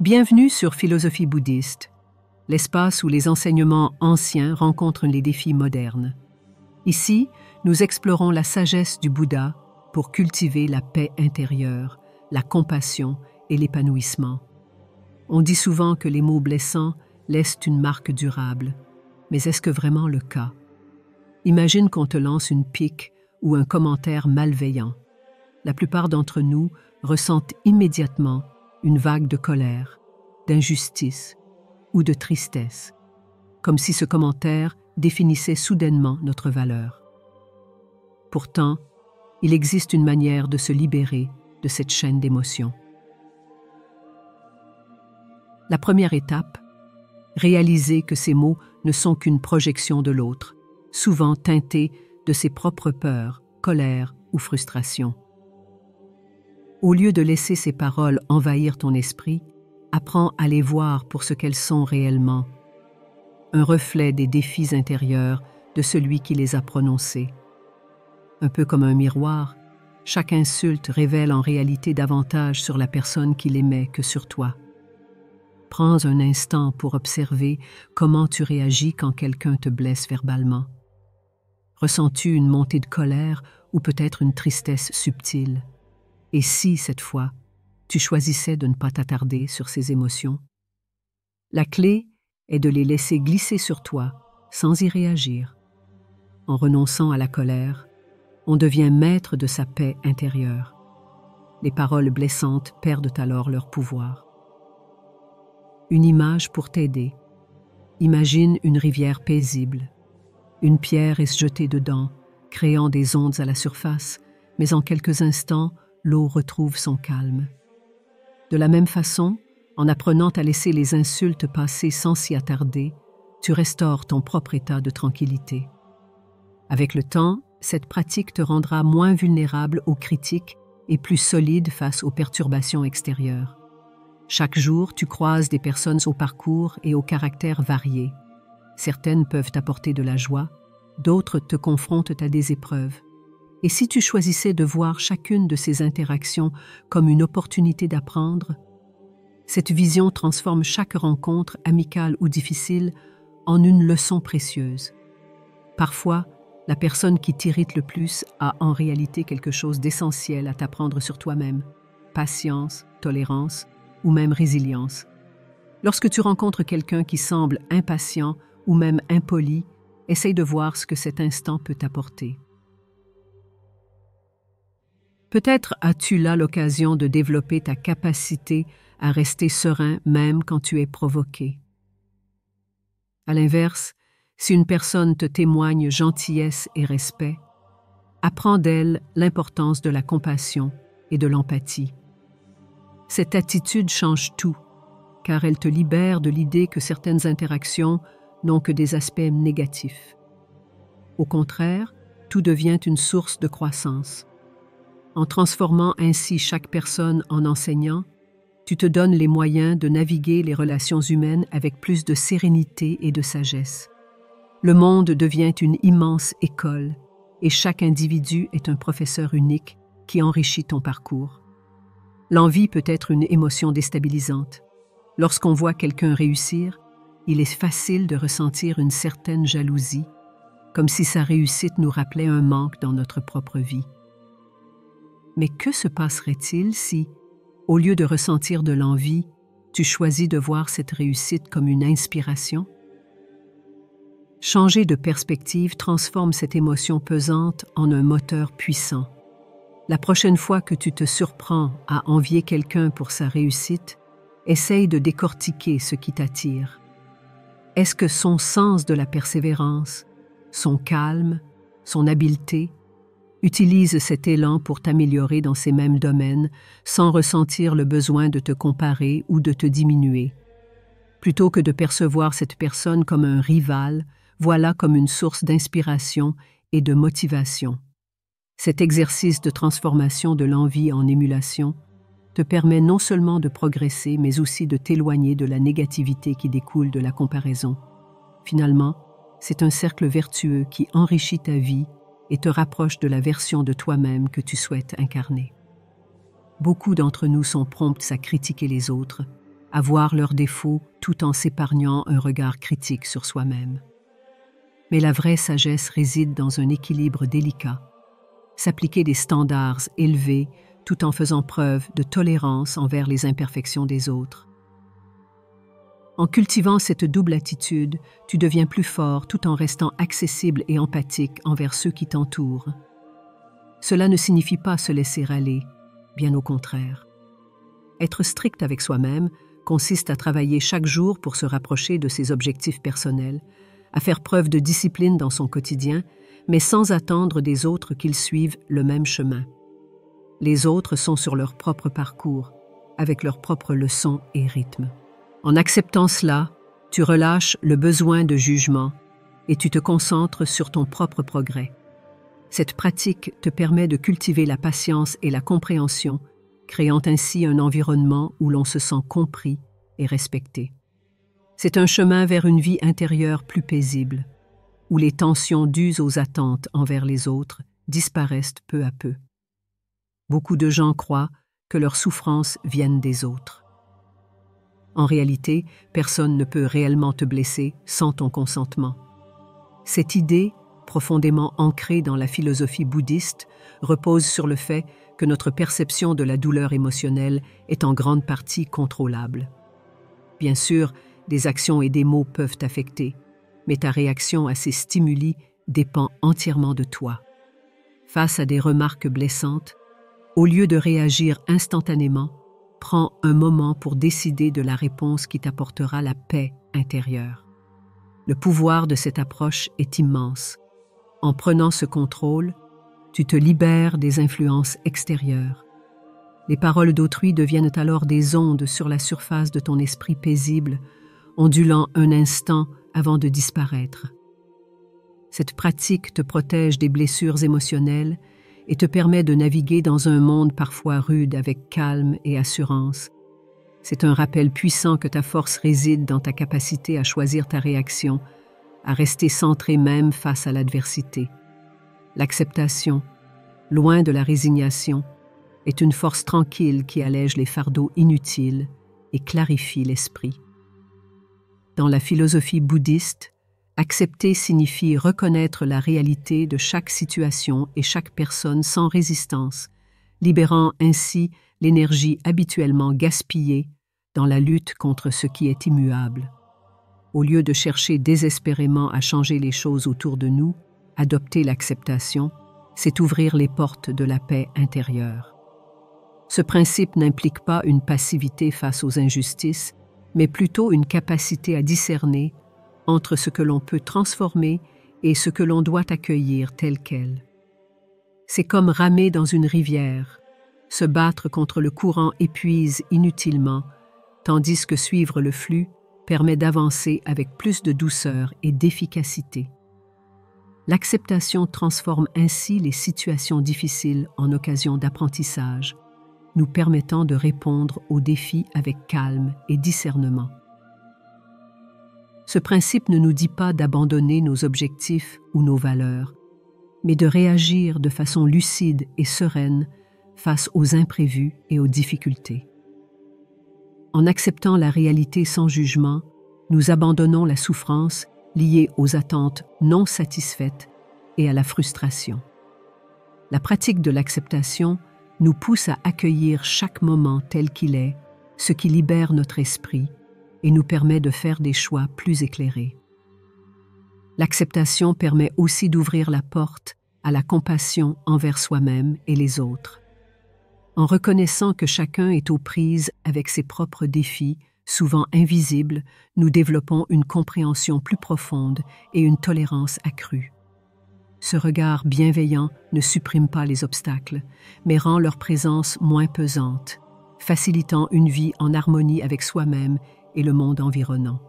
Bienvenue sur Philosophie bouddhiste, l'espace où les enseignements anciens rencontrent les défis modernes. Ici, nous explorons la sagesse du Bouddha pour cultiver la paix intérieure, la compassion et l'épanouissement. On dit souvent que les mots blessants laissent une marque durable, mais est-ce que vraiment le cas? Imagine qu'on te lance une pique ou un commentaire malveillant. La plupart d'entre nous ressentent immédiatement une vague de colère, d'injustice ou de tristesse, comme si ce commentaire définissait soudainement notre valeur. Pourtant, il existe une manière de se libérer de cette chaîne d'émotions. La première étape, réaliser que ces mots ne sont qu'une projection de l'autre, souvent teintée de ses propres peurs, colère ou frustration. Au lieu de laisser ces paroles envahir ton esprit, apprends à les voir pour ce qu'elles sont réellement, un reflet des défis intérieurs de celui qui les a prononcés. Un peu comme un miroir, chaque insulte révèle en réalité davantage sur la personne qui l'émet que sur toi. Prends un instant pour observer comment tu réagis quand quelqu'un te blesse verbalement. Ressens-tu une montée de colère ou peut-être une tristesse subtile? Et si, cette fois, tu choisissais de ne pas t'attarder sur ces émotions? La clé est de les laisser glisser sur toi sans y réagir. En renonçant à la colère, on devient maître de sa paix intérieure. Les paroles blessantes perdent alors leur pouvoir. Une image pour t'aider. Imagine une rivière paisible. Une pierre est jetée dedans, créant des ondes à la surface, mais en quelques instants, l'eau retrouve son calme. De la même façon, en apprenant à laisser les insultes passer sans s'y attarder, tu restaures ton propre état de tranquillité. Avec le temps, cette pratique te rendra moins vulnérable aux critiques et plus solide face aux perturbations extérieures. Chaque jour, tu croises des personnes au parcours et au caractère variés. Certaines peuvent t'apporter de la joie, d'autres te confrontent à des épreuves. Et si tu choisissais de voir chacune de ces interactions comme une opportunité d'apprendre, cette vision transforme chaque rencontre, amicale ou difficile, en une leçon précieuse. Parfois, la personne qui t'irrite le plus a en réalité quelque chose d'essentiel à t'apprendre sur toi-même, patience, tolérance ou même résilience. Lorsque tu rencontres quelqu'un qui semble impatient ou même impoli, essaye de voir ce que cet instant peut t'apporter. Peut-être as-tu là l'occasion de développer ta capacité à rester serein même quand tu es provoqué. À l'inverse, si une personne te témoigne gentillesse et respect, apprends d'elle l'importance de la compassion et de l'empathie. Cette attitude change tout, car elle te libère de l'idée que certaines interactions n'ont que des aspects négatifs. Au contraire, tout devient une source de croissance. En transformant ainsi chaque personne en enseignant, tu te donnes les moyens de naviguer les relations humaines avec plus de sérénité et de sagesse. Le monde devient une immense école et chaque individu est un professeur unique qui enrichit ton parcours. L'envie peut être une émotion déstabilisante. Lorsqu'on voit quelqu'un réussir, il est facile de ressentir une certaine jalousie, comme si sa réussite nous rappelait un manque dans notre propre vie. Mais que se passerait-il si, au lieu de ressentir de l'envie, tu choisis de voir cette réussite comme une inspiration? Changer de perspective transforme cette émotion pesante en un moteur puissant. La prochaine fois que tu te surprends à envier quelqu'un pour sa réussite, essaye de décortiquer ce qui t'attire. Est-ce que son sens de la persévérance, son calme, son habileté, utilise cet élan pour t'améliorer dans ces mêmes domaines sans ressentir le besoin de te comparer ou de te diminuer? Plutôt que de percevoir cette personne comme un rival, voilà comme une source d'inspiration et de motivation. Cet exercice de transformation de l'envie en émulation te permet non seulement de progresser, mais aussi de t'éloigner de la négativité qui découle de la comparaison. Finalement, c'est un cercle vertueux qui enrichit ta vie et te rapproche de la version de toi-même que tu souhaites incarner. Beaucoup d'entre nous sont prompts à critiquer les autres, à voir leurs défauts tout en s'épargnant un regard critique sur soi-même. Mais la vraie sagesse réside dans un équilibre délicat. S'appliquer des standards élevés tout en faisant preuve de tolérance envers les imperfections des autres. En cultivant cette double attitude, tu deviens plus fort tout en restant accessible et empathique envers ceux qui t'entourent. Cela ne signifie pas se laisser aller, bien au contraire. Être strict avec soi-même consiste à travailler chaque jour pour se rapprocher de ses objectifs personnels, à faire preuve de discipline dans son quotidien, mais sans attendre des autres qu'ils suivent le même chemin. Les autres sont sur leur propre parcours, avec leurs propres leçons et rythmes. En acceptant cela, tu relâches le besoin de jugement et tu te concentres sur ton propre progrès. Cette pratique te permet de cultiver la patience et la compréhension, créant ainsi un environnement où l'on se sent compris et respecté. C'est un chemin vers une vie intérieure plus paisible, où les tensions dues aux attentes envers les autres disparaissent peu à peu. Beaucoup de gens croient que leurs souffrances viennent des autres. En réalité, personne ne peut réellement te blesser sans ton consentement. Cette idée, profondément ancrée dans la philosophie bouddhiste, repose sur le fait que notre perception de la douleur émotionnelle est en grande partie contrôlable. Bien sûr, des actions et des mots peuvent t'affecter, mais ta réaction à ces stimuli dépend entièrement de toi. Face à des remarques blessantes, au lieu de réagir instantanément, prends un moment pour décider de la réponse qui t'apportera la paix intérieure. Le pouvoir de cette approche est immense. En prenant ce contrôle, tu te libères des influences extérieures. Les paroles d'autrui deviennent alors des ondes sur la surface de ton esprit paisible, ondulant un instant avant de disparaître. Cette pratique te protège des blessures émotionnelles et te permet de naviguer dans un monde parfois rude avec calme et assurance. C'est un rappel puissant que ta force réside dans ta capacité à choisir ta réaction, à rester centré même face à l'adversité. L'acceptation, loin de la résignation, est une force tranquille qui allège les fardeaux inutiles et clarifie l'esprit. Dans la philosophie bouddhiste, accepter signifie reconnaître la réalité de chaque situation et chaque personne sans résistance, libérant ainsi l'énergie habituellement gaspillée dans la lutte contre ce qui est immuable. Au lieu de chercher désespérément à changer les choses autour de nous, adopter l'acceptation, c'est ouvrir les portes de la paix intérieure. Ce principe n'implique pas une passivité face aux injustices, mais plutôt une capacité à discerner entre ce que l'on peut transformer et ce que l'on doit accueillir tel quel. C'est comme ramer dans une rivière. Se battre contre le courant épuise inutilement, tandis que suivre le flux permet d'avancer avec plus de douceur et d'efficacité. L'acceptation transforme ainsi les situations difficiles en occasion d'apprentissage, nous permettant de répondre aux défis avec calme et discernement. Ce principe ne nous dit pas d'abandonner nos objectifs ou nos valeurs, mais de réagir de façon lucide et sereine face aux imprévus et aux difficultés. En acceptant la réalité sans jugement, nous abandonnons la souffrance liée aux attentes non satisfaites et à la frustration. La pratique de l'acceptation nous pousse à accueillir chaque moment tel qu'il est, ce qui libère notre esprit et nous permet de faire des choix plus éclairés. L'acceptation permet aussi d'ouvrir la porte à la compassion envers soi-même et les autres. En reconnaissant que chacun est aux prises avec ses propres défis, souvent invisibles, nous développons une compréhension plus profonde et une tolérance accrue. Ce regard bienveillant ne supprime pas les obstacles, mais rend leur présence moins pesante, facilitant une vie en harmonie avec soi-même et le monde environnant.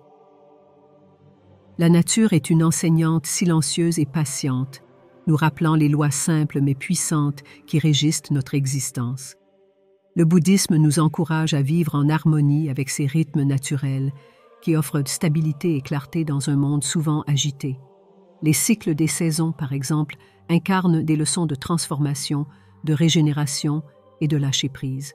La nature est une enseignante silencieuse et patiente, nous rappelant les lois simples mais puissantes qui régissent notre existence. Le bouddhisme nous encourage à vivre en harmonie avec ces rythmes naturels qui offrent stabilité et clarté dans un monde souvent agité. Les cycles des saisons, par exemple, incarnent des leçons de transformation, de régénération et de lâcher-prise.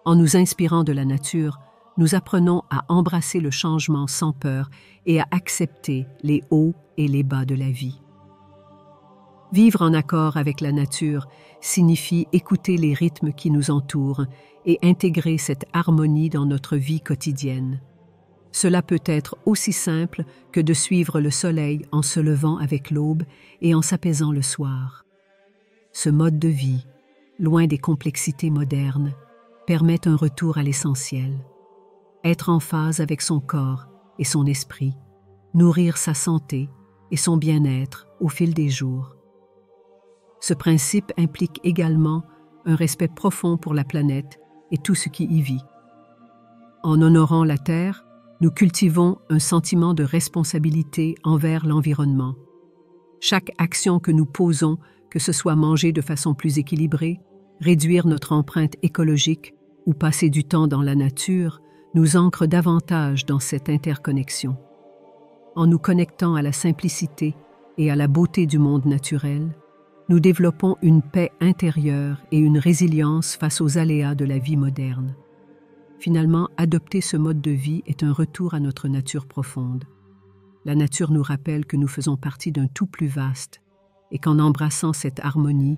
En nous inspirant de la nature, nous apprenons à embrasser le changement sans peur et à accepter les hauts et les bas de la vie. Vivre en accord avec la nature signifie écouter les rythmes qui nous entourent et intégrer cette harmonie dans notre vie quotidienne. Cela peut être aussi simple que de suivre le soleil en se levant avec l'aube et en s'apaisant le soir. Ce mode de vie, loin des complexités modernes, permet un retour à l'essentiel. Être en phase avec son corps et son esprit, nourrir sa santé et son bien-être au fil des jours. Ce principe implique également un respect profond pour la planète et tout ce qui y vit. En honorant la Terre, nous cultivons un sentiment de responsabilité envers l'environnement. Chaque action que nous posons, que ce soit manger de façon plus équilibrée, réduire notre empreinte écologique ou passer du temps dans la nature, nous ancre davantage dans cette interconnexion. En nous connectant à la simplicité et à la beauté du monde naturel, nous développons une paix intérieure et une résilience face aux aléas de la vie moderne. Finalement, adopter ce mode de vie est un retour à notre nature profonde. La nature nous rappelle que nous faisons partie d'un tout plus vaste et qu'en embrassant cette harmonie,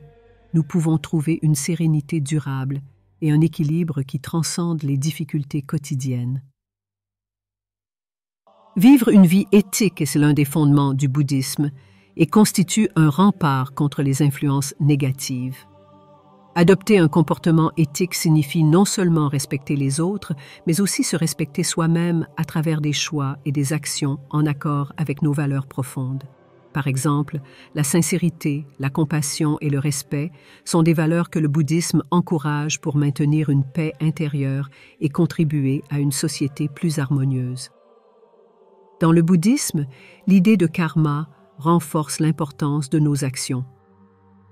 nous pouvons trouver une sérénité durable et un équilibre qui transcende les difficultés quotidiennes. Vivre une vie éthique est l'un des fondements du bouddhisme et constitue un rempart contre les influences négatives. Adopter un comportement éthique signifie non seulement respecter les autres, mais aussi se respecter soi-même à travers des choix et des actions en accord avec nos valeurs profondes. Par exemple, la sincérité, la compassion et le respect sont des valeurs que le bouddhisme encourage pour maintenir une paix intérieure et contribuer à une société plus harmonieuse. Dans le bouddhisme, l'idée de karma renforce l'importance de nos actions.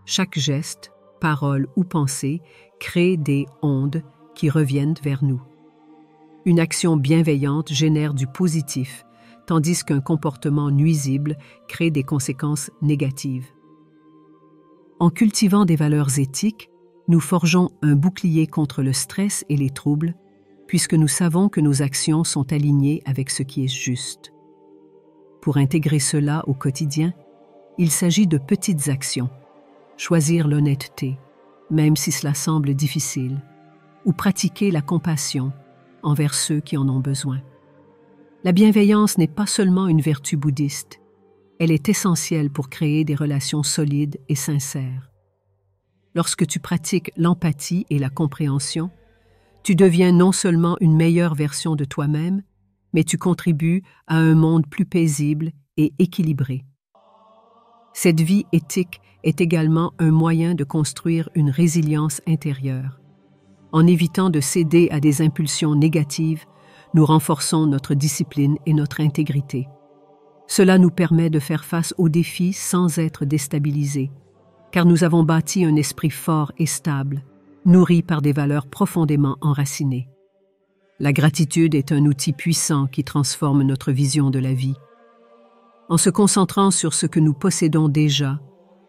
Chaque geste, parole ou pensée crée des ondes qui reviennent vers nous. Une action bienveillante génère du positif, tandis qu'un comportement nuisible crée des conséquences négatives. En cultivant des valeurs éthiques, nous forgeons un bouclier contre le stress et les troubles, puisque nous savons que nos actions sont alignées avec ce qui est juste. Pour intégrer cela au quotidien, il s'agit de petites actions. Choisir l'honnêteté, même si cela semble difficile, ou pratiquer la compassion envers ceux qui en ont besoin. La bienveillance n'est pas seulement une vertu bouddhiste, elle est essentielle pour créer des relations solides et sincères. Lorsque tu pratiques l'empathie et la compréhension, tu deviens non seulement une meilleure version de toi-même, mais tu contribues à un monde plus paisible et équilibré. Cette vie éthique est également un moyen de construire une résilience intérieure. En évitant de céder à des impulsions négatives, nous renforçons notre discipline et notre intégrité. Cela nous permet de faire face aux défis sans être déstabilisés, car nous avons bâti un esprit fort et stable, nourri par des valeurs profondément enracinées. La gratitude est un outil puissant qui transforme notre vision de la vie. En se concentrant sur ce que nous possédons déjà,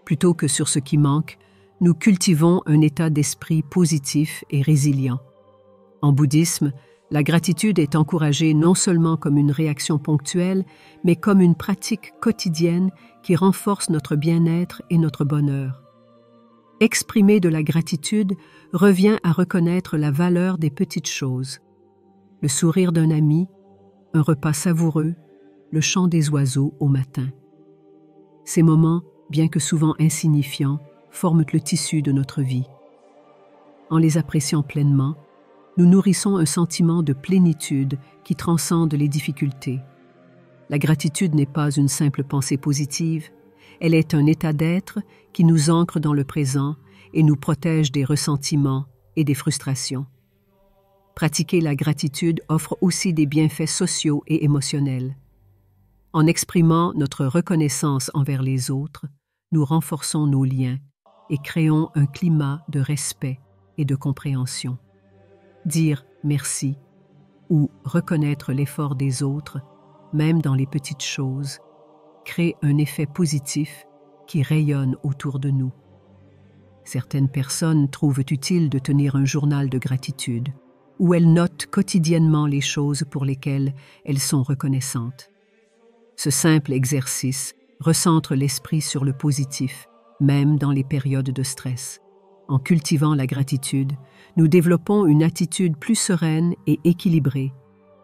plutôt que sur ce qui manque, nous cultivons un état d'esprit positif et résilient. En bouddhisme, la gratitude est encouragée non seulement comme une réaction ponctuelle, mais comme une pratique quotidienne qui renforce notre bien-être et notre bonheur. Exprimer de la gratitude revient à reconnaître la valeur des petites choses. Le sourire d'un ami, un repas savoureux, le chant des oiseaux au matin. Ces moments, bien que souvent insignifiants, forment le tissu de notre vie. En les appréciant pleinement, nous nourrissons un sentiment de plénitude qui transcende les difficultés. La gratitude n'est pas une simple pensée positive, elle est un état d'être qui nous ancre dans le présent et nous protège des ressentiments et des frustrations. Pratiquer la gratitude offre aussi des bienfaits sociaux et émotionnels. En exprimant notre reconnaissance envers les autres, nous renforçons nos liens et créons un climat de respect et de compréhension. Dire merci ou reconnaître l'effort des autres, même dans les petites choses, crée un effet positif qui rayonne autour de nous. Certaines personnes trouvent utile de tenir un journal de gratitude, où elles notent quotidiennement les choses pour lesquelles elles sont reconnaissantes. Ce simple exercice recentre l'esprit sur le positif, même dans les périodes de stress. En cultivant la gratitude, nous développons une attitude plus sereine et équilibrée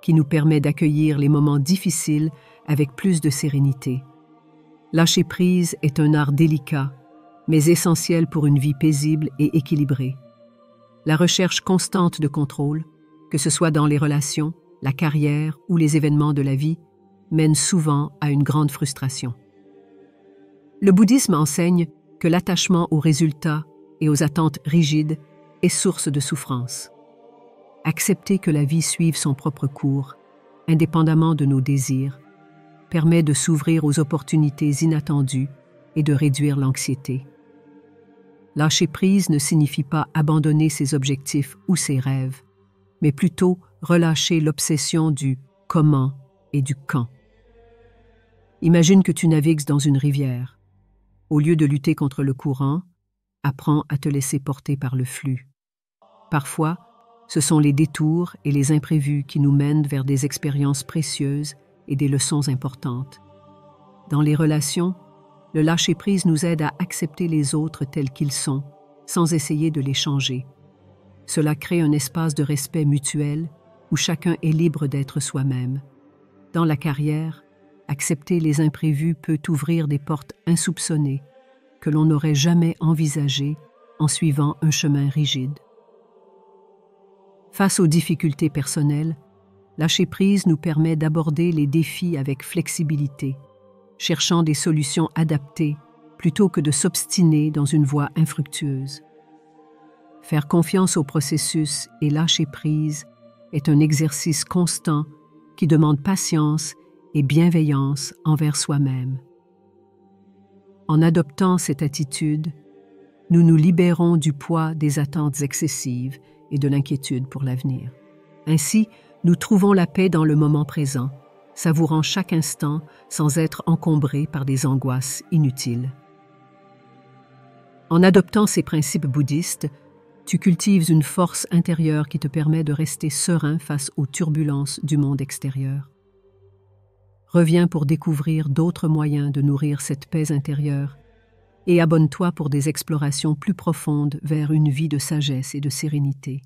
qui nous permet d'accueillir les moments difficiles avec plus de sérénité. Lâcher prise est un art délicat, mais essentiel pour une vie paisible et équilibrée. La recherche constante de contrôle, que ce soit dans les relations, la carrière ou les événements de la vie, mène souvent à une grande frustration. Le bouddhisme enseigne que l'attachement aux résultats et aux attentes rigides est source de souffrance. Accepter que la vie suive son propre cours, indépendamment de nos désirs, permet de s'ouvrir aux opportunités inattendues et de réduire l'anxiété. Lâcher prise ne signifie pas abandonner ses objectifs ou ses rêves, mais plutôt relâcher l'obsession du « comment » et du « quand ». Imagine que tu navigues dans une rivière. Au lieu de lutter contre le courant, apprends à te laisser porter par le flux. Parfois, ce sont les détours et les imprévus qui nous mènent vers des expériences précieuses et des leçons importantes. Dans les relations, le lâcher-prise nous aide à accepter les autres tels qu'ils sont, sans essayer de les changer. Cela crée un espace de respect mutuel où chacun est libre d'être soi-même. Dans la carrière, accepter les imprévus peut ouvrir des portes insoupçonnées que l'on n'aurait jamais envisagées en suivant un chemin rigide. Face aux difficultés personnelles, lâcher prise nous permet d'aborder les défis avec flexibilité, cherchant des solutions adaptées plutôt que de s'obstiner dans une voie infructueuse. Faire confiance au processus et lâcher prise est un exercice constant qui demande patience et bienveillance envers soi-même. En adoptant cette attitude, nous nous libérons du poids des attentes excessives et de l'inquiétude pour l'avenir. Ainsi, nous trouvons la paix dans le moment présent, savourant chaque instant sans être encombrés par des angoisses inutiles. En adoptant ces principes bouddhistes, tu cultives une force intérieure qui te permet de rester serein face aux turbulences du monde extérieur. Reviens pour découvrir d'autres moyens de nourrir cette paix intérieure et abonne-toi pour des explorations plus profondes vers une vie de sagesse et de sérénité.